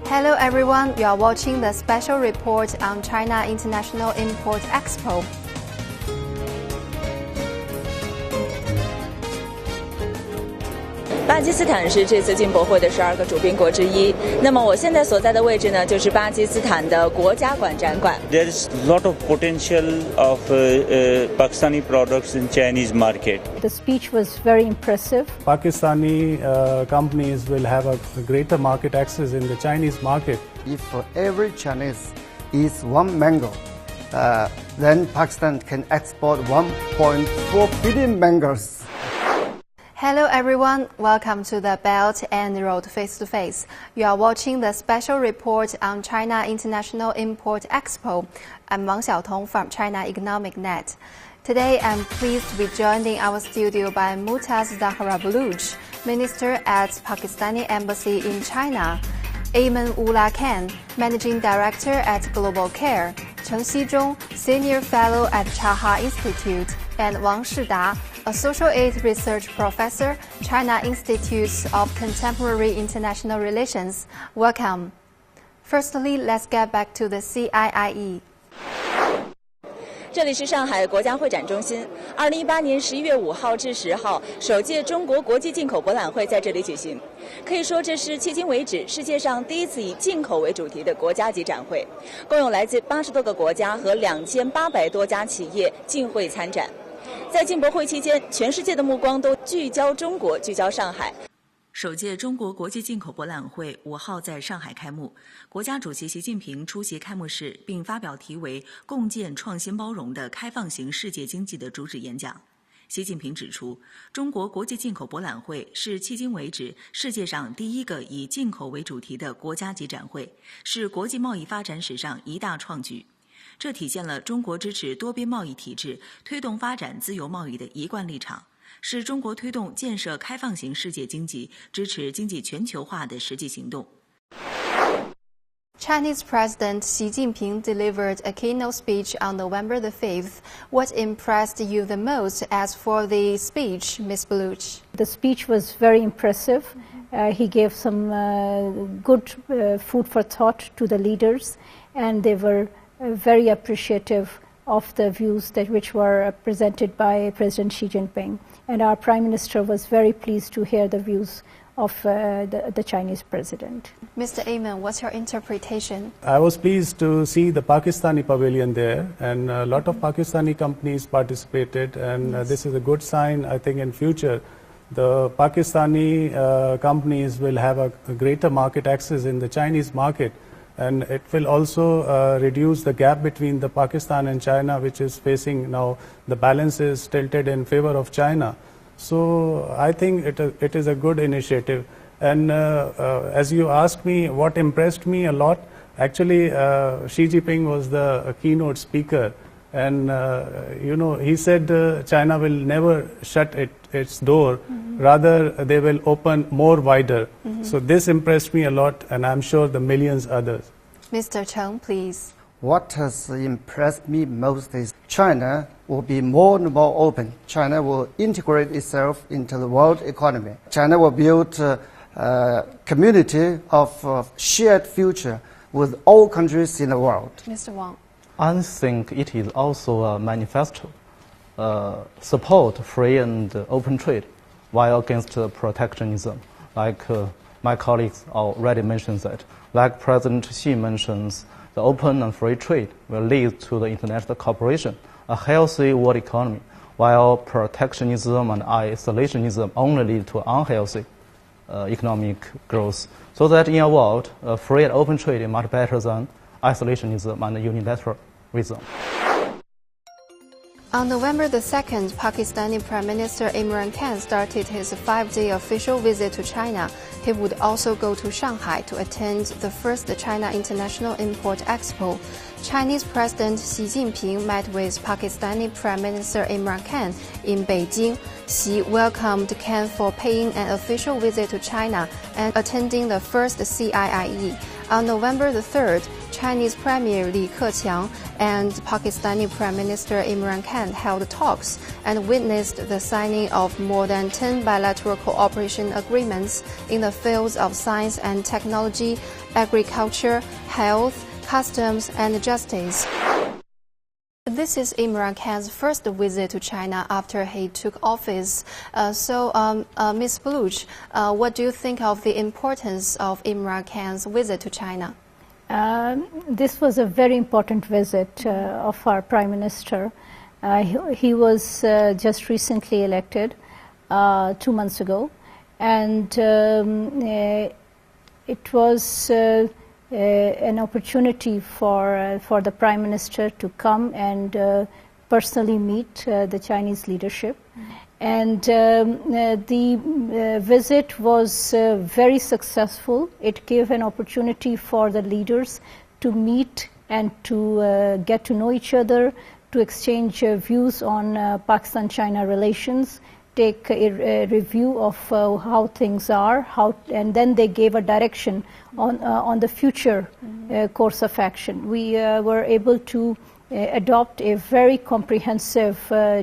Hello everyone, you are watching the special report on China International Import Expo. 巴基斯坦是这次进博会的12个主宾国之一。那么我现在所在的位置呢，就是巴基斯坦的国家馆展馆。There is a lot of potential of Pakistani products in Chinese market. The speech was very impressive. Pakistani companies will have a greater market access in the Chinese market. If every Chinese eats one mango, then Pakistan can export 1.4 billion mangoes. Hello everyone, welcome to the Belt and Road Face-to-Face. You are watching the special report on China International Import Expo. I'm Wang Xiaotong from China Economic Net. Today I'm pleased to be joined in our studio by Mumtaz Zahra-Baloch, Minister at Pakistani Embassy in China, Imran Khan, Managing Director at Global Care, Cheng Xizhong, Senior Fellow at CIIE Institute, and Wang Shida, a Social Aid Research Professor, China Institute of Contemporary International Relations. Welcome. Firstly, let's get back to the CIIE. 这里是上海国家会展中心。2018年11月5号至10号，首届中国国际进口博览会在这里举行。可以说，这是迄今为止世界上第一次以进口为主题的国家级展会，共有来自80多个国家和2800多家企业进会参展。在进博会期间，全世界的目光都聚焦中国，聚焦上海。首届中国国际进口博览会5号在上海开幕，国家主席习近平出席开幕式，并发表题为“共建创新包容的开放型世界经济”的主旨演讲。习近平指出，中国国际进口博览会是迄今为止世界上第一个以进口为主题的国家级展会，是国际贸易发展史上一大创举。这体现了中国支持多边贸易体制、推动发展自由贸易的一贯立场，是中国推动建设开放型世界经济、支持经济全球化的实际行动。Chinese President Xi Jinping delivered a keynote speech on November the 5th. What impressed you the most as for the speech, Ms. Baloch? The speech was very impressive. He gave some good food for thought to the leaders, and they were very appreciative of the views which were presented by President Xi Jinping. And our Prime Minister was very pleased to hear the views of the Chinese President. Mr. Imran, what's your interpretation? I was pleased to see the Pakistani pavilion there, and a lot of Pakistani companies participated, and this is a good sign. I think in future the Pakistani companies will have a greater market access in the Chinese market, and it will also reduce the gap between the Pakistan and China, which is facing now the balance is tilted in favor of China. So I think it is a good initiative. And as you asked me what impressed me a lot, actually Xi Jinping was the keynote speaker, and he said China will never shut its door, rather they will open more wider. So this impressed me a lot, and I'm sure the millions others. Mr. Cheng, please. What has impressed me most is China will be more and more open. China will integrate itself into the world economy. China will build a community of shared future with all countries in the world. Mr. Wang. I think it is also a manifesto, support free and open trade, while against protectionism, like my colleagues already mentioned that. Like President Xi mentions, the open and free trade will lead to the international cooperation, a healthy world economy, while protectionism and isolationism only lead to unhealthy economic growth. So that in a world, free and open trade is much better than isolationism and unilateralism. On November the 2nd, Pakistani Prime Minister Imran Khan started his 5-day official visit to China. He would also go to Shanghai to attend the first China International Import Expo. Chinese President Xi Jinping met with Pakistani Prime Minister Imran Khan in Beijing. Xi welcomed Khan for paying an official visit to China and attending the first CIIE. On November the 3rd, Chinese Premier Li Keqiang and Pakistani Prime Minister Imran Khan held talks and witnessed the signing of more than 10 bilateral cooperation agreements in the fields of science and technology, agriculture, health, customs, and justice. This is Imran Khan's first visit to China after he took office. Ms. Bluch, what do you think of the importance of Imran Khan's visit to China? This was a very important visit of our Prime Minister. He was just recently elected 2 months ago, and it was an opportunity for the Prime Minister to come and personally meet the Chinese leadership. And the visit was very successful. It gave an opportunity for the leaders to meet and to get to know each other, to exchange views on Pakistan-China relations, take a review of how things are, and then they gave a direction on the future course of action. We were able to adopt a very comprehensive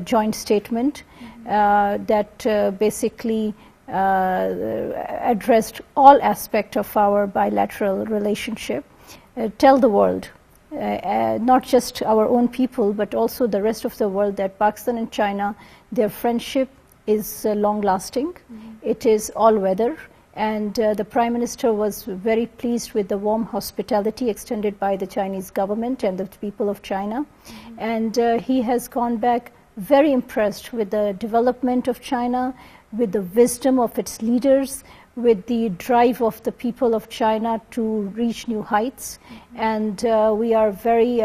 joint statement that basically addressed all aspects of our bilateral relationship. Tell the world, not just our own people, but also the rest of the world, that Pakistan and China, their friendship is long-lasting. It is all-weather, and the Prime Minister was very pleased with the warm hospitality extended by the Chinese government and the people of China. And he has gone back very impressed with the development of China, with the wisdom of its leaders, with the drive of the people of China to reach new heights. And we are very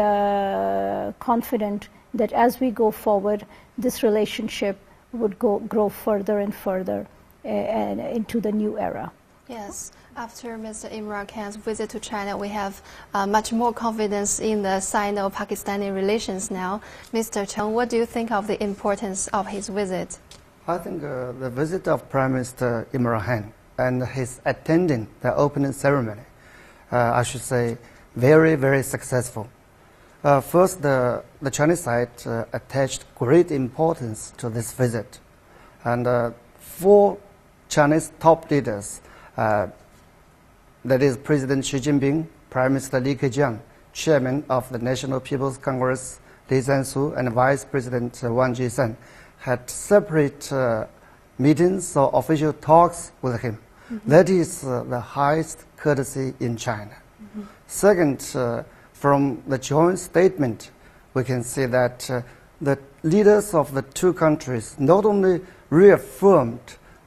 confident that as we go forward, this relationship would grow further and further and into the new era. Yes. After Mr. Imran Khan's visit to China, we have much more confidence in the Sino-Pakistani relations now. Mr. Cheng, what do you think of the importance of his visit? I think the visit of Prime Minister Imran Khan and his attending the opening ceremony, I should say, very, very successful. First, the Chinese side attached great importance to this visit. And 4 Chinese top leaders, that is President Xi Jinping, Prime Minister Li Keqiang, Chairman of the National People's Congress Li Zhanshu, and Vice President Wang Jishan, had separate meetings or official talks with him. That is the highest courtesy in China. Second, from the joint statement, we can see that the leaders of the 2 countries not only reaffirmed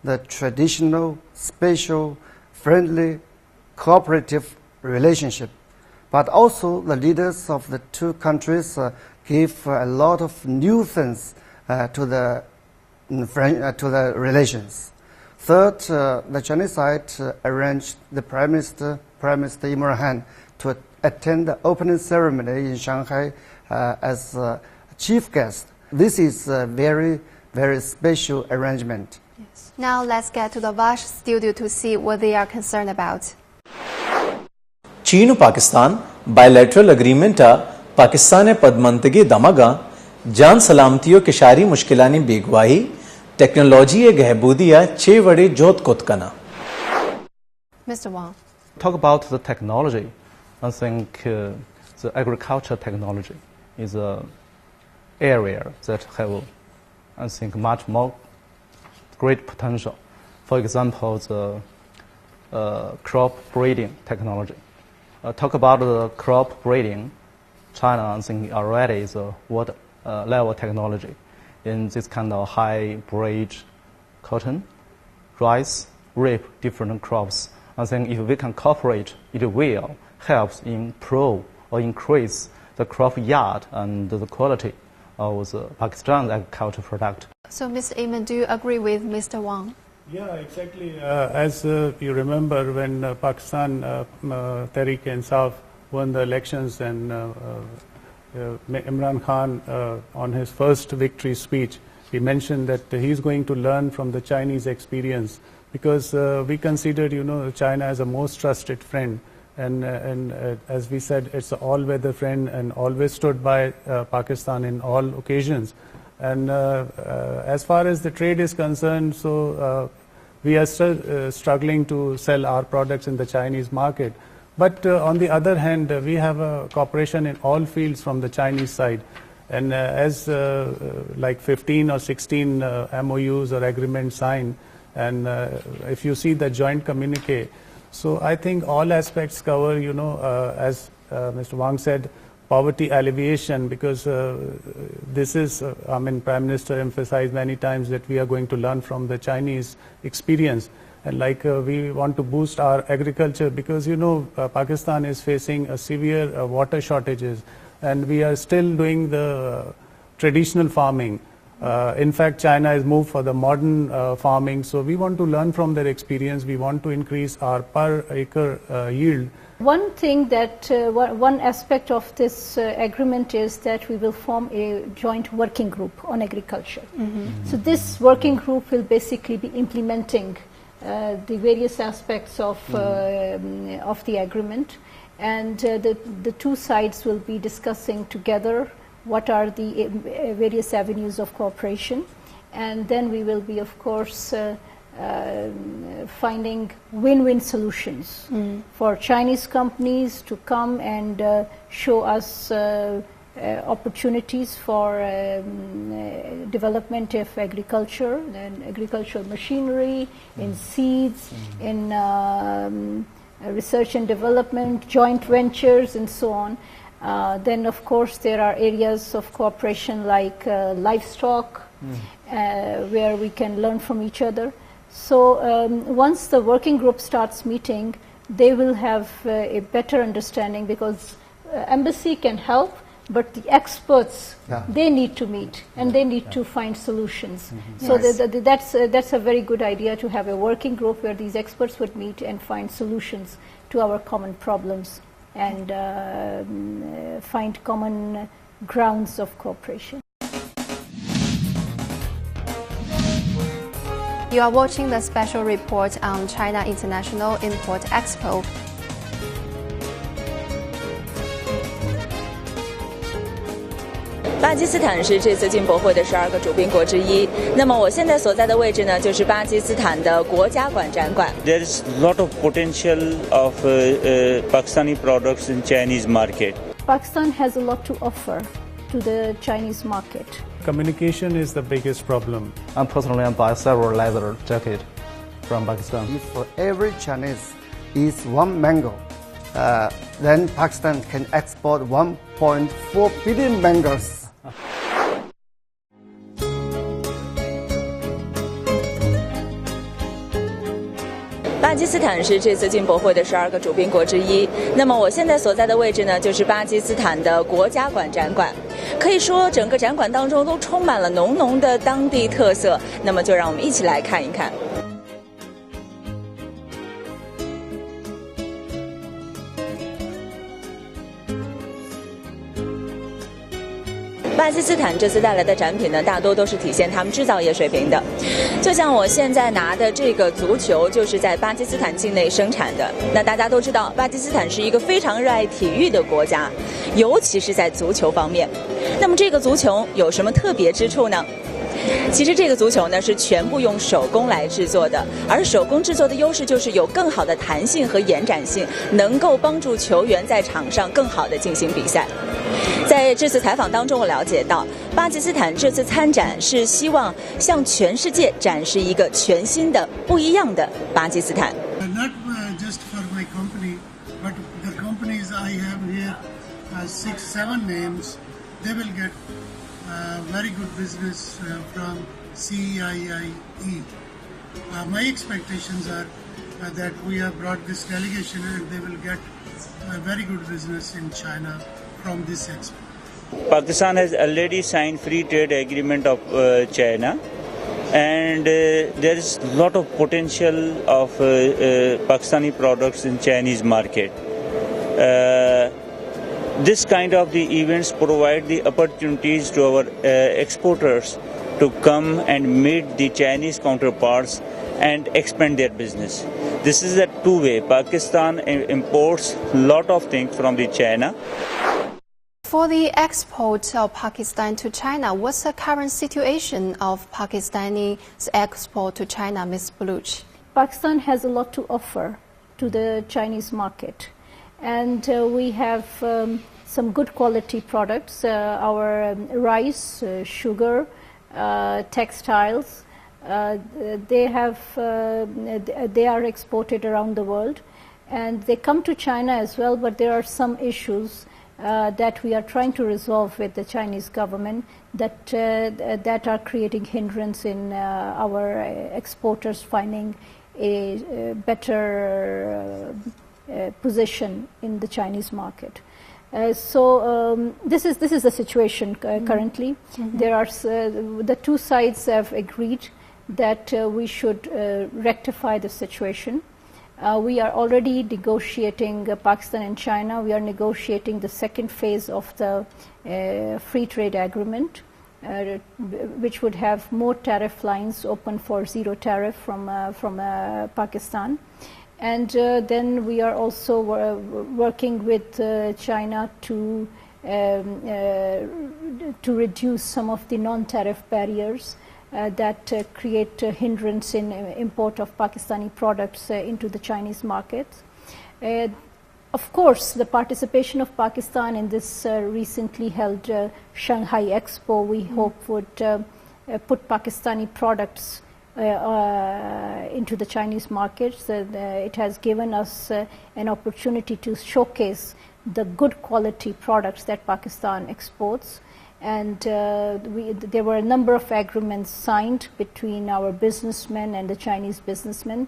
the traditional, special, friendly, cooperative relationship, but also the leaders of the 2 countries gave a lot of new things to the relations. Third, the Chinese side arranged the Prime Minister Imran Khan to attend the opening ceremony in Shanghai as chief guest. This is a very, very special arrangement. Yes. Now let's get to the Vash studio to see what they are concerned about. चीन और Pakistan bilateral agreement Pakistan पदमंतगी दमगा जान सलामतियों के शारी मुश्किलानी बेगवाही technology गहबूदिया 6 वड़े जोत कोतकना. Mr. Wang. Talk about the technology. I think the agriculture technology is an area that have, I think, much more great potential. For example, the crop breeding technology. Talk about the crop breeding. China, I think, already is a world level technology in this kind of hybrid cotton, rice, rape, different crops. I think if we can cooperate, it will help improve or increase the crop yield and the quality of the Pakistan agricultural product. So, Mr. Imran, do you agree with Mr. Wang? Yeah, exactly. As you remember, when Pakistan Tehreek-e-Insaf won the elections, and Imran Khan, on his first victory speech, he mentioned that he's going to learn from the Chinese experience, because we consider, China as a most trusted friend. And as we said, it's an all-weather friend and always stood by Pakistan in all occasions. And as far as the trade is concerned, so we are still struggling to sell our products in the Chinese market. But on the other hand, we have a cooperation in all fields from the Chinese side. And as like 15 or 16 MOUs or agreements signed, and if you see the joint communique, so I think all aspects cover, as Mr. Wang said, poverty alleviation, because this is, Prime Minister emphasized many times that we are going to learn from the Chinese experience. And we want to boost our agriculture, because, Pakistan is facing a severe water shortages, and we are still doing the traditional farming. In fact, China has moved for the modern farming, so we want to learn from their experience. We want to increase our per acre yield. One thing that, one aspect of this agreement is that we will form a joint working group on agriculture. So this working group will basically be implementing the various aspects of the agreement, and the two sides will be discussing together what are the various avenues of cooperation, and then we will be, of course, finding win-win solutions for Chinese companies to come and show us opportunities for development of agriculture and agricultural machinery, in seeds, in research and development, joint ventures, and so on. Then, of course, there are areas of cooperation like livestock, where we can learn from each other. So once the working group starts meeting, they will have a better understanding, because embassy can help, but the experts, they need to meet and they need to find solutions. So that's a very good idea, to have a working group where these experts would meet and find solutions to our common problems and find common grounds of cooperation. You are watching the special report on China International Import Expo.巴基斯坦是这次进博会的12个主宾国之一。那么我现在所在的位置呢，就是巴基斯坦的国家馆展馆。There is a lot of potential of Pakistani products in Chinese market. Pakistan has a lot to offer to the Chinese market. Communication is the biggest problem. I personally buy several leather jackets from Pakistan. If for every Chinese eats one mango, then Pakistan can export 1.4 billion mangoes. 巴基斯坦是这次进博会的12个主宾国之一。那么我现在所在的位置呢，就是巴基斯坦的国家馆展馆。可以说，整个展馆当中都充满了浓浓的当地特色。那么就让我们一起来看一看。巴基斯坦这次带来的展品呢，大多都是体现他们制造业水平的。就像我现在拿的这个足球，就是在巴基斯坦境内生产的。那大家都知道，巴基斯坦是一个非常热爱体育的国家，尤其是在足球方面。那么这个足球有什么特别之处呢？其实这个足球呢是全部用手工来制作的，而手工制作的优势就是有更好的弹性和延展性，能够帮助球员在场上更好地进行比赛。在这次采访当中，我了解到，巴基斯坦这次参展是希望向全世界展示一个全新的、不一样的巴基斯坦。Not just for my company, but the companies I have here, 6, 7 names, they will get very good business from CIIE. My expectations are that we have brought this delegation and they will get very good business in China from this expo. Pakistan has already signed free trade agreement of China, and there is a lot of potential of Pakistani products in Chinese market. This kind of the events provide the opportunities to our exporters to come and meet the Chinese counterparts and expand their business. This is a two-way. Pakistan imports a lot of things from the China. For the export of Pakistan to China, what's the current situation of Pakistani's export to China, Ms. Baluch? Pakistan has a lot to offer to the Chinese market, and we have some good quality products. Our rice, sugar, textiles, they are exported around the world, and they come to China as well, but there are some issues that we are trying to resolve with the Chinese government that are creating hindrance in our exporters finding a better position in the Chinese market. So this is the situation currently. There are the two sides have agreed that we should rectify the situation. We are already negotiating, Pakistan and China, we are negotiating the second phase of the free trade agreement, which would have more tariff lines open for zero tariff from Pakistan. And then we are also working with China to reduce some of the non-tariff barriers that create a hindrance in import of Pakistani products into the Chinese market. Of course, the participation of Pakistan in this recently held Shanghai Expo, we hope would put Pakistani products into the Chinese markets. It has given us an opportunity to showcase the good quality products that Pakistan exports. And there were a number of agreements signed between our businessmen and the Chinese businessmen.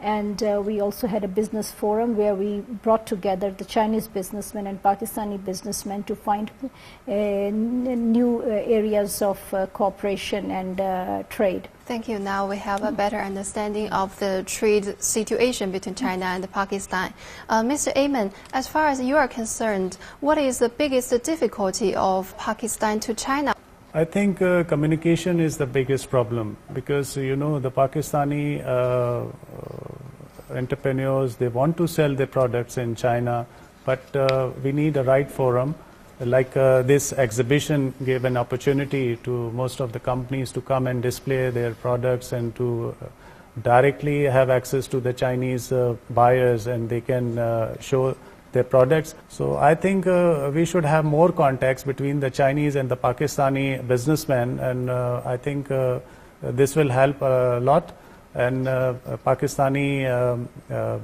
And we also had a business forum where we brought together the Chinese businessmen and Pakistani businessmen to find new areas of cooperation and trade. Thank you. Now we have a better understanding of the trade situation between China and Pakistan. Mr. Imran, as far as you are concerned, what is the biggest difficulty of Pakistan to China? I think communication is the biggest problem because, you know, the Pakistani entrepreneurs, they want to sell their products in China, but we need a right forum. Like this exhibition gave an opportunity to most of the companies to come and display their products and to directly have access to the Chinese buyers, and they can show their products. So I think we should have more contacts between the Chinese and the Pakistani businessmen, and I think this will help a lot. And Pakistani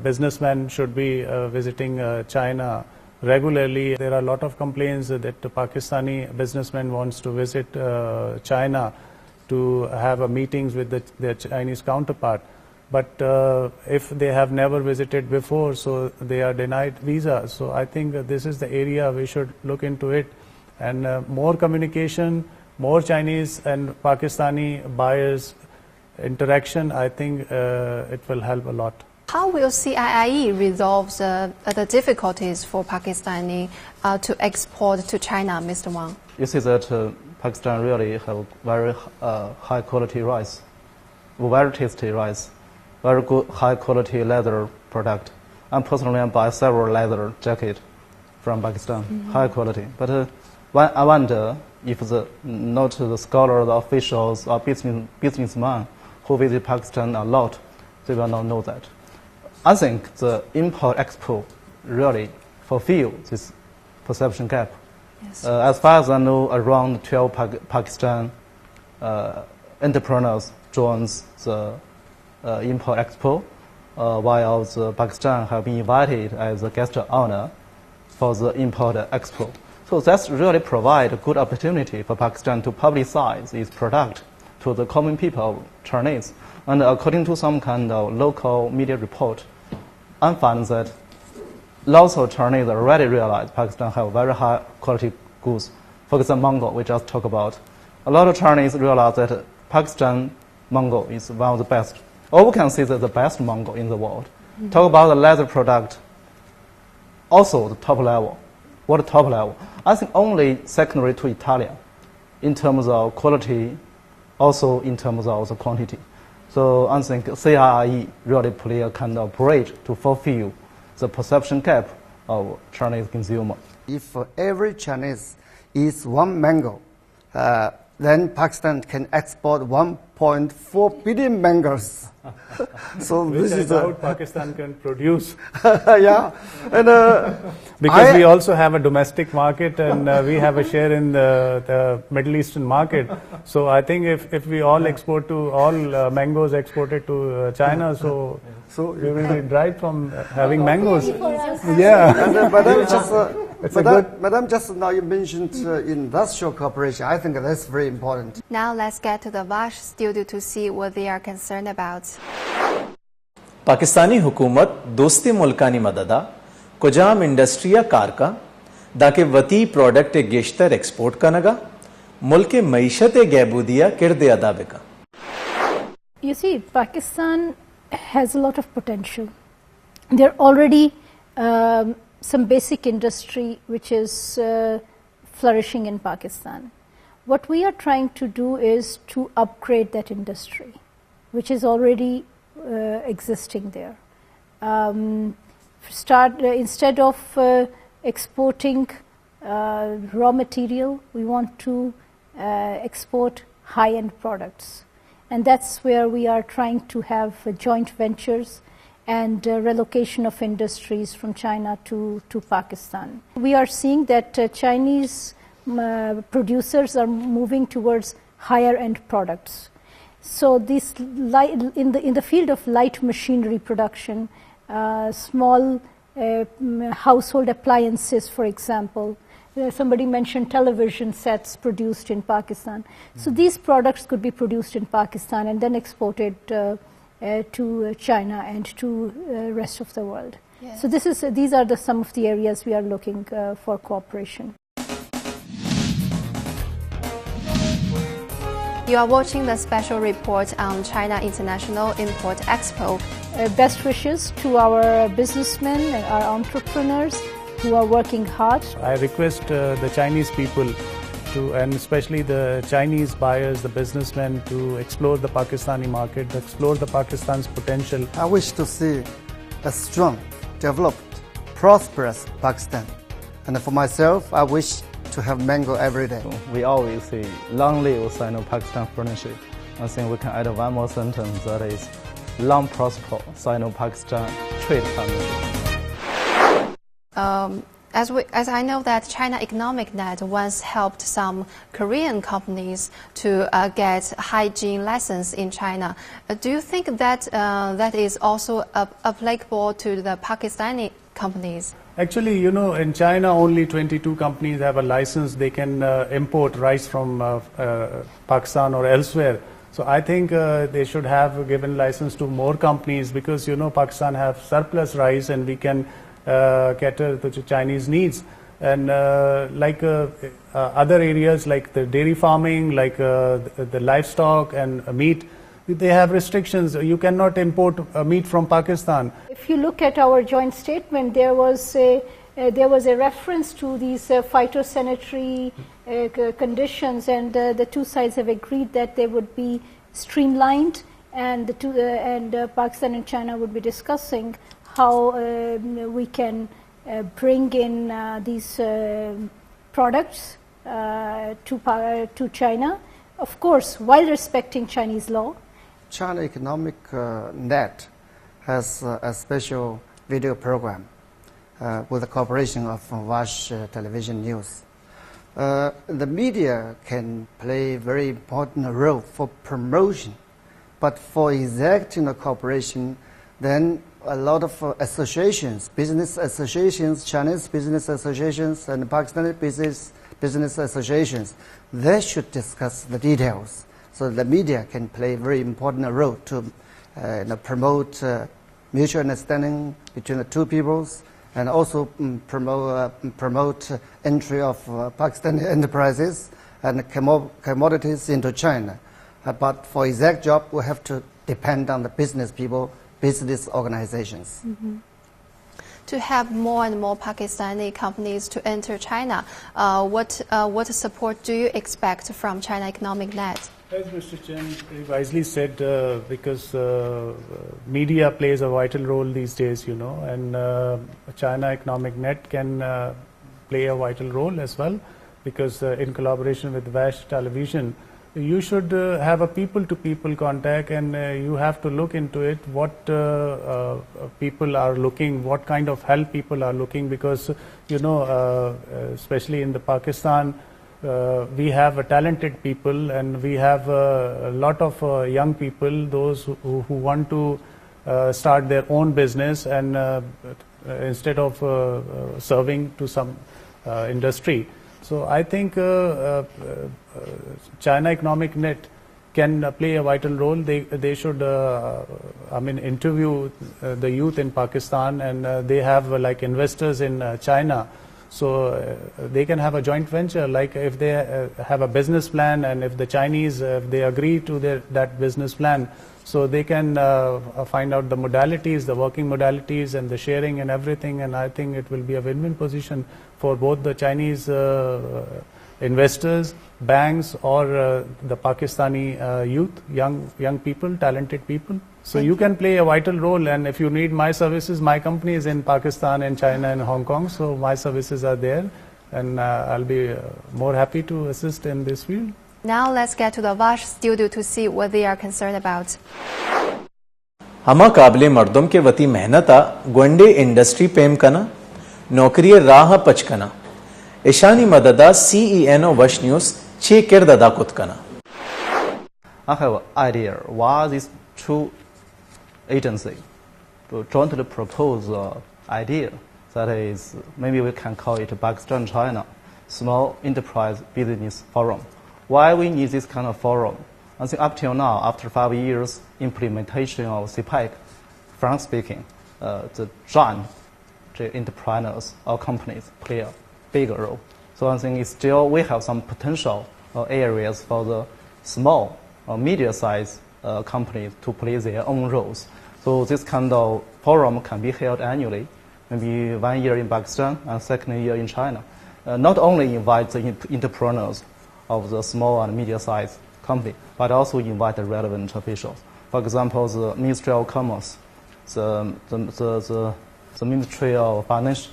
businessmen should be visiting China regularly. There are a lot of complaints that the Pakistani businessmen wants to visit China to have meetings with their Chinese counterpart. But if they have never visited before, so they are denied visa. So I think this is the area we should look into it. And more communication, more Chinese and Pakistani buyers interaction, I think it will help a lot. How will CIIE resolve the difficulties for Pakistani to export to China, Mr. Wang? You see that Pakistan really have very high quality rice, very tasty rice, very good high quality leather product. I personally buy several leather jacket from Pakistan, high quality. But I wonder if not the scholars, the officials, or businessmen who visit Pakistan a lot, they will not know that. I think the import-export really fulfill this perception gap. Yes. As far as I know, around 12 Pakistan entrepreneurs joins the import-export, while the Pakistan have been invited as a guest of honor for the import-export. So that's really provide a good opportunity for Pakistan to publicize its product to the common people of Chinese. And according to some kind of local media report, I find that lots of Chinese already realize Pakistan have very high quality goods. For example, mango, we just talked about. A lot of Chinese realize that Pakistan mango is one of the best, or we can say that the best mango in the world. Talk about the leather product. also the top level. What top level? I think only secondary to Italian in terms of quality, also in terms of the quantity. So I think CIIE really play a kind of bridge to fulfill the perception gap of Chinese consumer. If every Chinese eats one mango, then Pakistan can export 1.4 billion mangoes. So Which this I is doubt Pakistan can produce. yeah, and because we also have a domestic market and we have a share in the Middle Eastern market. So I think if we all export to mangoes exported to China, so we will be dried from having mangoes. Yeah. And, Madam, just now you mentioned industrial cooperation. I think that's very important. Now let's get to the Vash studio to see what they are concerned about. Pakistani हुकूमत दोस्ती मुल्कानी मददा कुजाम इंडस्ट्रिया car का दाके वती product गेश्तर export का नगा मुल्क मईशत गैबूदिया किरदे अदा बिका. You see, Pakistan has a lot of potential. There are already some basic industry which is flourishing in Pakistan. What we are trying to do is to upgrade that industry, which is already existing there. Instead of exporting raw material, we want to export high-end products. And that's where we are trying to have joint ventures and relocation of industries from China to Pakistan. We are seeing that Chinese producers are moving towards higher-end products. So this in the field of light machinery production, small household appliances, for example. Somebody mentioned television sets produced in Pakistan. So these products could be produced in Pakistan and then exported to China and to rest of the world. Yes. So these are some of the areas we are looking for cooperation. You are watching the special report on China International Import Expo. Best wishes to our businessmen and our entrepreneurs who are working hard. I request the Chinese people and especially the Chinese buyers, the businessmen, to explore the Pakistani market, explore the Pakistan's potential. I wish to see a strong, developed, prosperous Pakistan. And for myself, I wish to have mango every day. We always say, long live Sino-Pakistan friendship. I think we can add one more sentence, that is, long prosper Sino-Pakistan trade partnership. As I know that China Economic Net once helped some Korean companies to get hygiene license in China. Do you think that that is also applicable to the Pakistani companies? Actually, you know, in China only 22 companies have a license. They can import rice from Pakistan or elsewhere. So I think they should have given license to more companies because, you know, Pakistan have surplus rice and we can cater to Chinese needs. And like other areas like the dairy farming, like the livestock and meat, they have restrictions. You cannot import meat from Pakistan. If you look at our joint statement, there was a reference to these phytosanitary conditions, and the two sides have agreed that they would be streamlined, and Pakistan and China would be discussing how we can bring in these products to China, of course, while respecting Chinese law. China Economic Net has a special video program with the cooperation of Vash Television News. The media can play a very important role for promotion, but for exacting the cooperation, then a lot of associations, business associations, Chinese business associations and Pakistani business associations, they should discuss the details. So the media can play a very important role to promote mutual understanding between the two peoples and also promote entry of Pakistani enterprises and commodities into China. But for exact job, we have to depend on the business people, business organizations. to help more and more Pakistani companies to enter China. What support do you expect from China Economic Net? As Mr. Chen wisely said, because media plays a vital role these days, and China Economic Net can play a vital role as well, because in collaboration with Vash Television, you should have a people-to-people contact, and you have to look into it, what people are looking, what kind of help people are looking, because, especially in the Pakistan, we have talented people, and we have a lot of young people, those who want to start their own business, and instead of serving to some industry. So I think China Economic Net can play a vital role. They should, interview the youth in Pakistan, and they have like investors in China. So they can have a joint venture, like if they have a business plan, and if the Chinese, if they agree to that business plan, so they can find out the modalities, the working modalities, and the sharing and everything. And I think it will be a win-win position for both the Chinese investors, banks, or the Pakistani youth, young people, talented people. So you can play a vital role, and if you need my services, my company is in Pakistan and China and Hong Kong, so my services are there, and I'll be more happy to assist in this field. Now let's get to the Vash studio to see what they are concerned about. हमा काबिले मर्दम के वती मेहनता गुंडे industry पेम कना नौकरी राह पचकना ईशानी मददा CENO Vash News छे किरददा कुत कना. I have an idea why these two agencies to jointly propose an idea that is, maybe we can call it Pakistan-China Small Enterprise Business Forum. Why we need this kind of forum? I think up till now, after 5 years implementation of CIIE, frankly speaking, the joint entrepreneurs or companies play a bigger role. So I think it's still we have some potential areas for the small or medium-sized companies to play their own roles. So this kind of forum can be held annually, maybe 1 year in Pakistan and second year in China. Not only invite the entrepreneurs of the small and medium-sized company, but also invite the relevant officials. For example, the Ministry of Commerce, the Ministry of Finance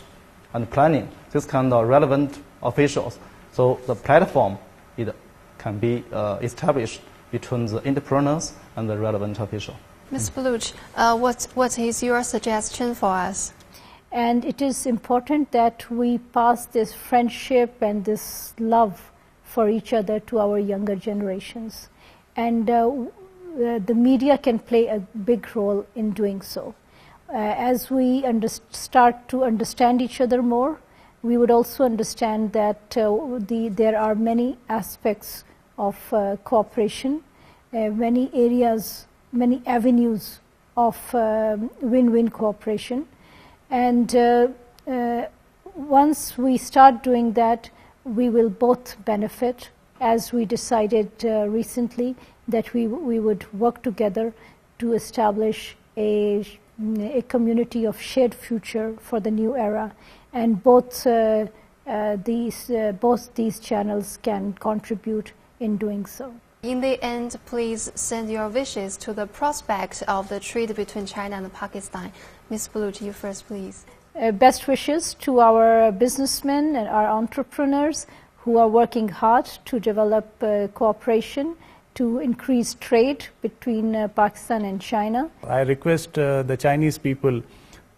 and Planning, this kind of relevant officials. So the platform it can be established between the entrepreneurs and the relevant official. Ms. Baluch, what is your suggestion for us? And it is important that we pass this friendship and this love for each other to our younger generations. And the media can play a big role in doing so. As we start to understand each other more, we would also understand that there are many aspects of cooperation, many areas, many avenues of win-win cooperation. And once we start doing that, we will both benefit, as we decided recently that we would work together to establish a community of shared future for the new era. And both these channels can contribute in doing so. In the end, please send your wishes to the prospect of the trade between China and Pakistan. Ms. Baluch, you first, please. Best wishes to our businessmen and our entrepreneurs who are working hard to develop cooperation to increase trade between Pakistan and China. I request the Chinese people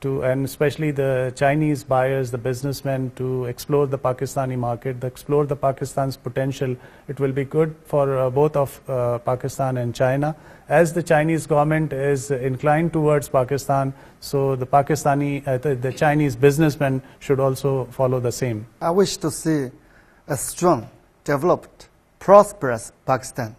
to, and especially the Chinese buyers, the businessmen, to explore the Pakistani market, explore the Pakistan's potential. It will be good for both of Pakistan and China. As the Chinese government is inclined towards Pakistan, so the the Chinese businessmen should also follow the same. I wish to see a strong, developed, prosperous Pakistan.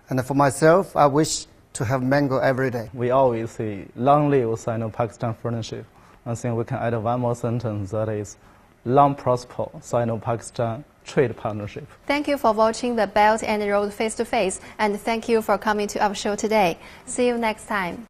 And for myself, I wish to have mango every day. We always say, long live Sino-Pakistan friendship. I think we can add one more sentence, that is, long prosper Sino-Pakistan trade partnership. Thank you for watching the Belt and Road Face to Face, and thank you for coming to our show today. See you next time.